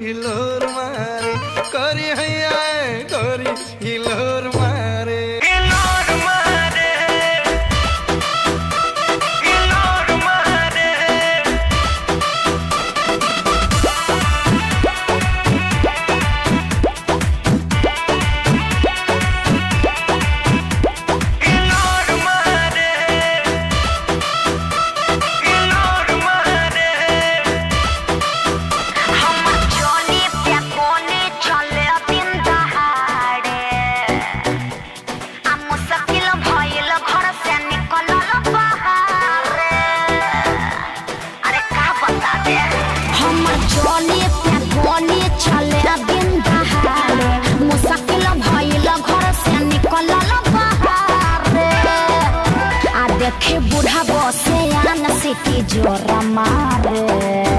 हिलोर मारे करी हैया गोरी हिलोर मारे देखे बूढ़ा बसे आन सिटी जोरा मारे।